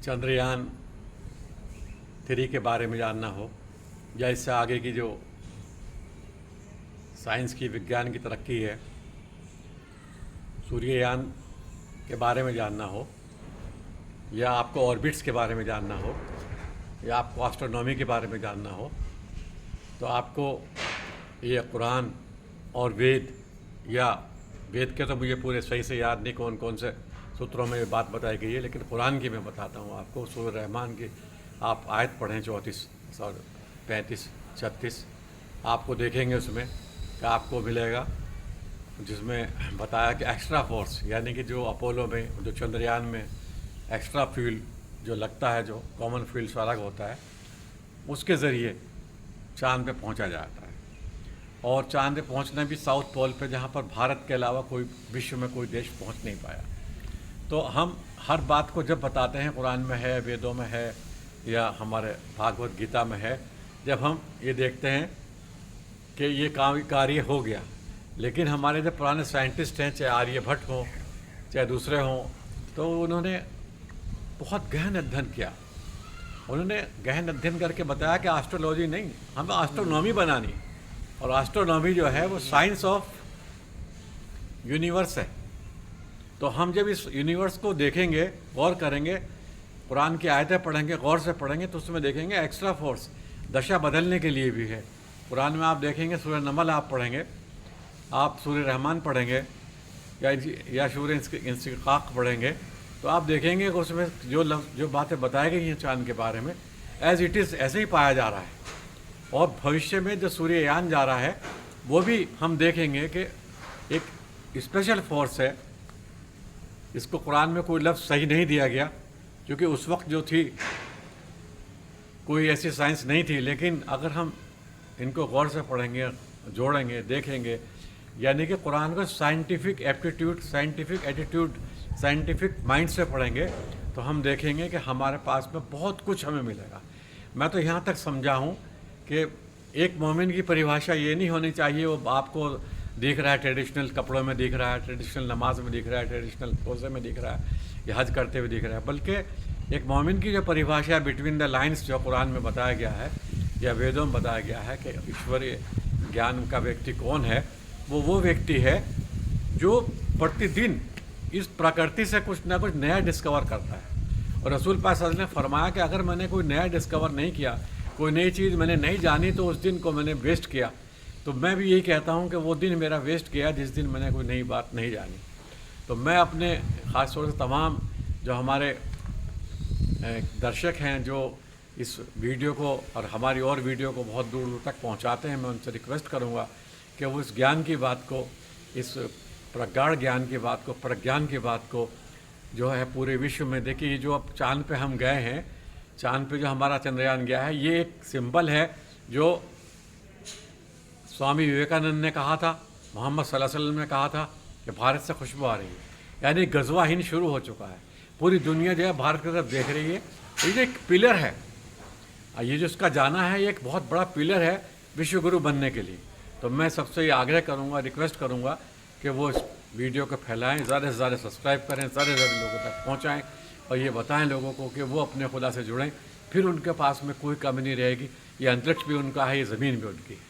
चंद्रयान 3 के बारे में जानना हो या इससे आगे की जो साइंस की विज्ञान की तरक्की है, सूर्ययान के बारे में जानना हो या आपको ऑर्बिट्स के बारे में जानना हो या आपको एस्ट्रोनॉमी के बारे में जानना हो, तो आपको ये कुरान और वेद, या वेद के तो मुझे पूरे सही से याद नहीं कौन कौन से सूत्रों में ये बात बताई गई है, लेकिन कुरान की मैं बताता हूँ आपको। सूरह रहमान की आप आयत पढ़ें 34, 35, 36, आपको देखेंगे उसमें कि आपको मिलेगा जिसमें बताया कि एक्स्ट्रा फोर्स, यानी कि जो अपोलो में, जो चंद्रयान में एक्स्ट्रा फ्यूल जो लगता है, जो कॉमन फ्यूल से अलग होता है, उसके ज़रिए चांद पे पहुंचा जाता है। और चांद पे पहुंचना भी साउथ पोल पे, जहां पर भारत के अलावा कोई विश्व में कोई देश पहुंच नहीं पाया। तो हम हर बात को जब बताते हैं, कुरान में है, वेदों में है, या हमारे भागवत गीता में है, जब हम ये देखते हैं कि ये कार्य हो गया, लेकिन हमारे जो पुराने साइंटिस्ट हैं, चाहे आर्यभट्ट हों चाहे दूसरे हों, तो उन्होंने बहुत गहन अध्ययन किया। उन्होंने गहन अध्ययन करके बताया कि एस्ट्रोलॉजी नहीं, हमें एस्ट्रोनॉमी बनानी, और एस्ट्रोनॉमी जो है वो साइंस ऑफ यूनिवर्स है। तो हम जब इस यूनिवर्स को देखेंगे, गौर करेंगे, कुरान की आयतें पढ़ेंगे, गौर से पढ़ेंगे, तो उसमें देखेंगे एक्स्ट्रा फोर्स दशा बदलने के लिए भी है। कुरान में आप देखेंगे, सूरह नमल आप पढ़ेंगे, आप सूरह रहमान पढ़ेंगे, या सूरह इंशिकाक पढ़ेंगे, तो आप देखेंगे कि उसमें जो बातें बताई गई हैं चांद के बारे में, एज इट इज़ ऐसे ही पाया जा रहा है। और भविष्य में जो सूर्ययान जा रहा है, वो भी हम देखेंगे कि एक स्पेशल फोर्स है। इसको कुरान में कोई लफ्ज़ सही नहीं दिया गया, क्योंकि उस वक्त जो थी कोई ऐसी साइंस नहीं थी, लेकिन अगर हम इनको गौर से पढ़ेंगे, जोड़ेंगे, देखेंगे, यानी कि कुरान को scientific aptitude, scientific attitude, scientific mind से पढ़ेंगे, तो हम देखेंगे कि हमारे पास में बहुत कुछ हमें मिलेगा। मैं तो यहाँ तक समझा हूँ कि एक मोमिन की परिभाषा ये नहीं होनी चाहिए वो आपको दिख रहा है ट्रेडिशनल कपड़ों में, दिख रहा है ट्रेडिशनल नमाज में, दिख रहा है ट्रेडिशनल रोज़े में, दिख रहा है या हज करते हुए दिख रहा है, बल्कि एक मोमिन की जो परिभाषा है बिटवीन द लाइन्स, जो कुरान में बताया गया है या वेदों में बताया गया है कि ईश्वरीय ज्ञान का व्यक्ति कौन है, वो व्यक्ति है जो प्रतिदिन इस प्रकृति से कुछ ना कुछ नया डिस्कवर करता है। और रसूल पाक सल्लल्लाहु अलैहि वसल्लम ने फरमाया कि अगर मैंने कोई नया डिस्कवर नहीं किया, कोई नई चीज़ मैंने नहीं जानी, तो उस दिन को मैंने वेस्ट किया। तो मैं भी यही कहता हूँ कि वो दिन मेरा वेस्ट गया जिस दिन मैंने कोई नई बात नहीं जानी। तो मैं अपने ख़ास तौर से तमाम जो हमारे दर्शक हैं, जो इस वीडियो को और हमारी और वीडियो को बहुत दूर दूर तक पहुँचाते हैं, मैं उनसे रिक्वेस्ट करूँगा कि वो इस ज्ञान की बात को, इस प्रगाढ़ ज्ञान की बात को, प्रज्ञान की बात को जो है पूरे विश्व में देखिए। जो अब चाँद पे हम गए हैं, चाँद पे जो हमारा चंद्रयान गया है, ये एक सिंबल है जो स्वामी विवेकानंद ने कहा था, मोहम्मद सल्लल्लाहु अलैहि वसल्लम ने कहा था कि भारत से खुशबू आ रही है, यानी गज़वा हिंद शुरू हो चुका है। पूरी दुनिया जो है भारत की तरफ देख रही है। ये एक पिलर है, ये जो इसका जाना है, ये एक बहुत बड़ा पिलर है विश्व गुरु बनने के लिए। तो मैं सबसे ये आग्रह करूँगा, रिक्वेस्ट करूँगा कि वो इस वीडियो को फैलाएं, ज़्यादा से ज़्यादा सब्सक्राइब करें, ज़्यादा से ज़्यादा लोगों तक पहुँचाएँ, और ये बताएं लोगों को कि वो अपने खुदा से जुड़ें। फिर उनके पास में कोई कमी नहीं रहेगी। ये अंतरिक्ष भी उनका है, ये ज़मीन भी उनकी है।